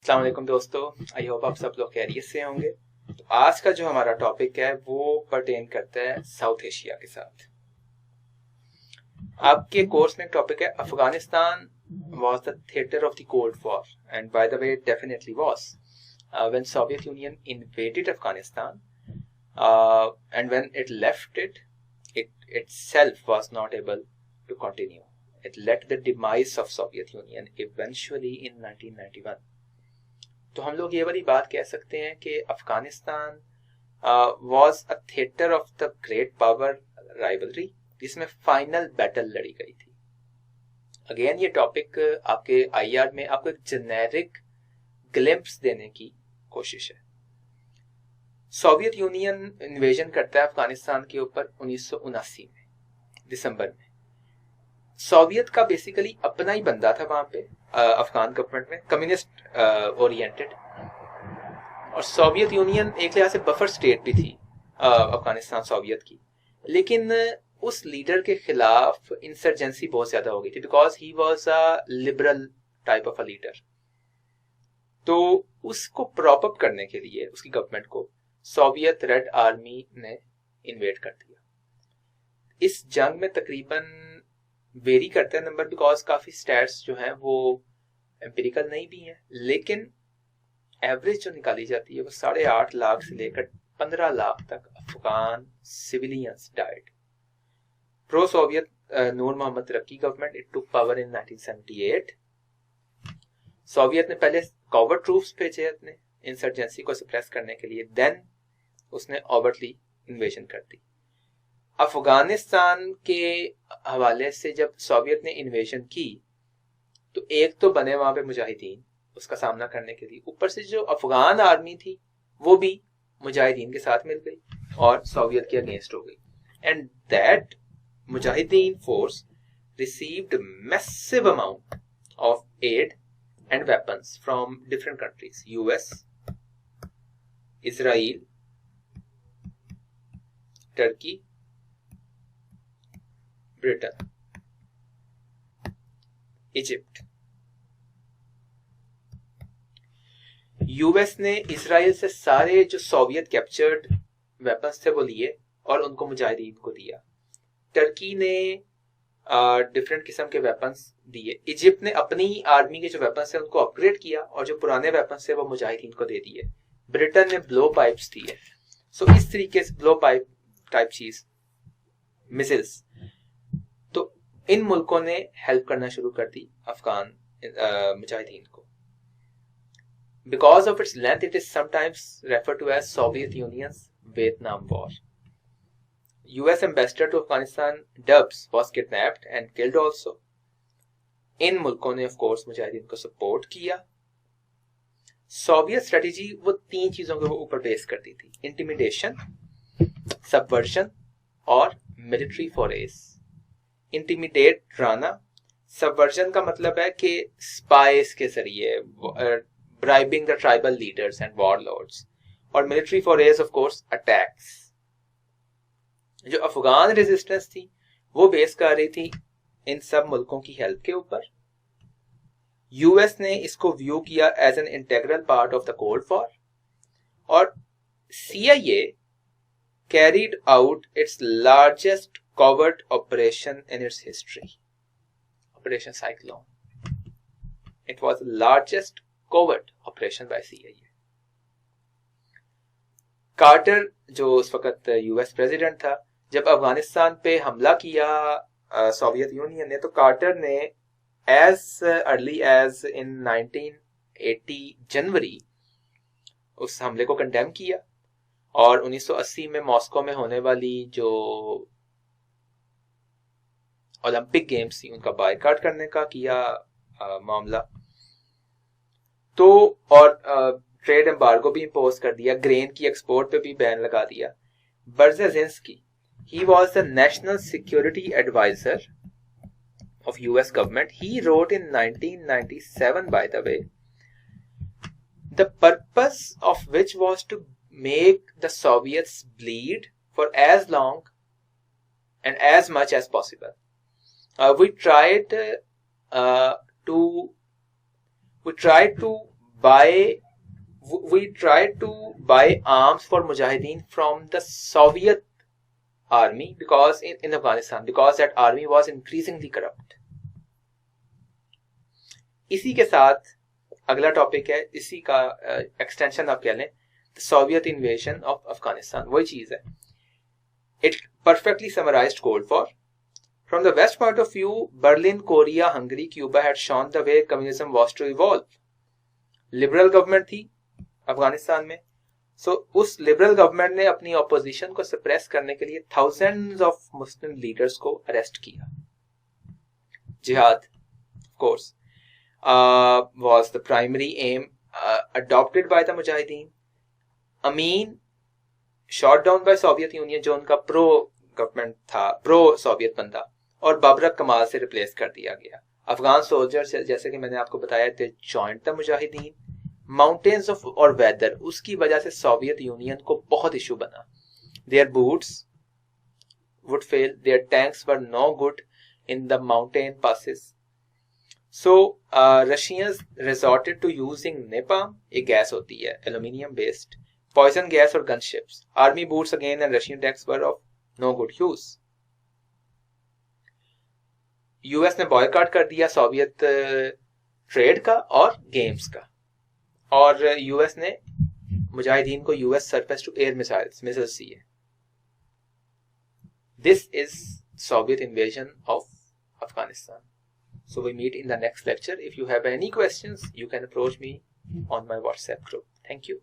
अस्सलाम वालेकुम दोस्तों, आई होप आप सब लोग खैरियत से होंगे। तो आज का जो हमारा टॉपिक है वो पर्टेन करता है साउथ एशिया के साथ। आपके कोर्स में टॉपिक है Afghanistan was the theatre of the cold war, and by the way it definitely was when Soviet union invaded Afghanistan and when it left it itself was not able to continue. It led the demise of Soviet Union eventually in 1991. तो हम लोग ये वाली बात कह सकते हैं कि Afghanistan was a theatre of the great power rivalry, जिसमें फाइनल बैटल लड़ी गई थी। अगेन ये टॉपिक आपके आईआर में आपको एक जेनेरिक ग्लिम्प्स देने की कोशिश है। सोवियत यूनियन इन्वेजन करता है अफगानिस्तान के ऊपर 1979 में दिसंबर में। सोवियत का बेसिकली अपना ही बंदा था वहां पे अफगान गवर्नमेंट में, कम्युनिस्ट ओरिएंटेड, और सोवियत यूनियन एक लिहाज से बफर स्टेट भी थी अफगानिस्तान सोवियत की। लेकिन उस लीडर के खिलाफ इंसर्जेंसी बहुत ज्यादा हो गई थी because he was a liberal type of a leader. तो उसको प्रॉप अप करने के लिए उसकी गवर्नमेंट को सोवियत रेड आर्मी ने इन्वेड कर दिया। इस जंग में तकरीबन वेरी करते हैं नंबर, बिकॉज काफी स्टैट्स जो हैं वो एम्पिरिकल नहीं भी हैं, लेकिन एवरेज जो निकाली जाती है वो 8.5 लाख से लेकर 15 लाख तक Afghan civilians died. Pro Soviet Nur Mohammad Rakki government it took power in 1978। Soviet ने पहले कॉवर्ट ट्रूप्स भेजे अपने इंसर्जेंसी को सप्रेस करने के लिए, देन उसने ओवरटली इन्वेजन कर दी। अफगानिस्तान के हवाले से जब सोवियत ने इन्वेजन की तो एक तो बने वहां पे मुजाहिदीन उसका सामना करने के लिए, ऊपर से जो अफगान आर्मी थी वो भी मुजाहिदीन के साथ मिल गई और सोवियत के अगेंस्ट हो गई। And that mujahideen force received massive amount of aid and weapons from different countries, US, Israel, Turkey, Britain, Egypt. US ने इजराइल से सारे जो सोवियत कैप्चर्ड वेपन्स थे वो लिए और उनको मुजाहिदीन को दिया। टर्की ने डिफरेंट किस्म के वेपन्स दिए। इजिप्ट ने अपनी आर्मी के जो वेपन्स थे उनको अपग्रेड किया और जो पुराने वेपन्स थे वो मुजाहिदीन को दे दिए। ब्रिटेन ने ब्लो पाइप्स दिए। सो इस तरीके से ब्लो पाइप टाइप चीज, मिसाइल्स, तो इन मुल्कों ने हेल्प करना शुरू कर दी अफगान मुजाहिदीन को। Because of its length, it is sometimes referred to as Soviet Union's Vietnam War. US ambassador to Afghanistan, Dubs, was kidnapped and killed also. इन मुल्कों ने of course मुजाहिदीन को सपोर्ट किया। सोवियत स्ट्रेटेजी वो 3 चीजों के ऊपर बेस करती थी: इंटिमिडेशन, सबवर्जन और मिलिट्री फोरेस। इंटिमिडेट, डराना। सबवर्जन का मतलब है कि स्पाइस के जरिए bribing the tribal leaders and warlords, और military forays of course attacks। जो अफगान रेजिस्टेंस थी वो बेस कर रही थी इन सब मुल्कों की हेल्प के ऊपर। यूएस ने इसको व्यू किया as an integral part of the cold war, और CIA carried out its largest covert operation in its history, Operation Cyclone. It was the largest covert operation by CIA. Carter जो उस वक्त US president था, जब अफगानिस्तान पे हमला किया Soviet union ने, तो कार्टर ने एज अर्ली एज इन 1980 जनवरी उस हमले को कंडेम किया और 1980 में मॉस्को में होने वाली जो ओलंपिक गेम्स थी उनका बायकॉट करने का किया मामला। तो और ट्रेड एम्बार्गो भी इंपोज कर दिया, ग्रेन की एक्सपोर्ट पे भी बैन लगा दिया। बर्जेजिंस्की, he was the national security advisor of US government. He wrote in 1997, by the way, the purpose of which was to make the Soviets bleed for as long and as much as possible. We tried to we tried to buy arms for Mujahideen from the Soviet army because in Afghanistan, because that army was increasingly corrupt. इसी के साथ अगला topic है, इसी का extension आप कह लें, सोवियत इन्वेजन ऑफ अफगानिस्तान. वही चीज है. It perfectly summarized Cold War. From the West point of view, Berlin, Korea, Hungary, Cuba had shown the way communism was to evolve. Liberal government थी अफगानिस्तान में. उस लिबरल गवर्नमेंट ने अपनी ऑपोजिशन को suppress करने के लिए थाउजेंड्स ऑफ मुस्लिम लीडर्स को अरेस्ट किया. जिहाद, of course, was the primary aim adopted by the Mujahideen. Amin shot down by Soviet Union, जो उनका प्रो गवर्नमेंट था, प्रो सोवियत बंदा, और बाबरक कमाल से रिप्लेस कर दिया गया. अफगान सोल्जर्स, जैसे कि मैंने आपको बताया, they joined the mujahideen. Mountains of और वेदर, उसकी वजह से सोवियत यूनियन को बहुत इशू बना. Their boots would fail, their tanks were no good in the mountain passes. So Russians resorted to using napalm, एक गैस होती है एल्यूमिनियम बेस्ड, पॉइजन गैस और gunships. Army boots again and Russian tanks were of no good use. US ने boycott कर दिया Soviet trade का और games का, और यूएस ने मुजाहिदीन को US surface to air missiles दिए. This is Soviet invasion of Afghanistan. So we meet in the next lecture. If you have any questions, you can approach me on my WhatsApp group. Thank you.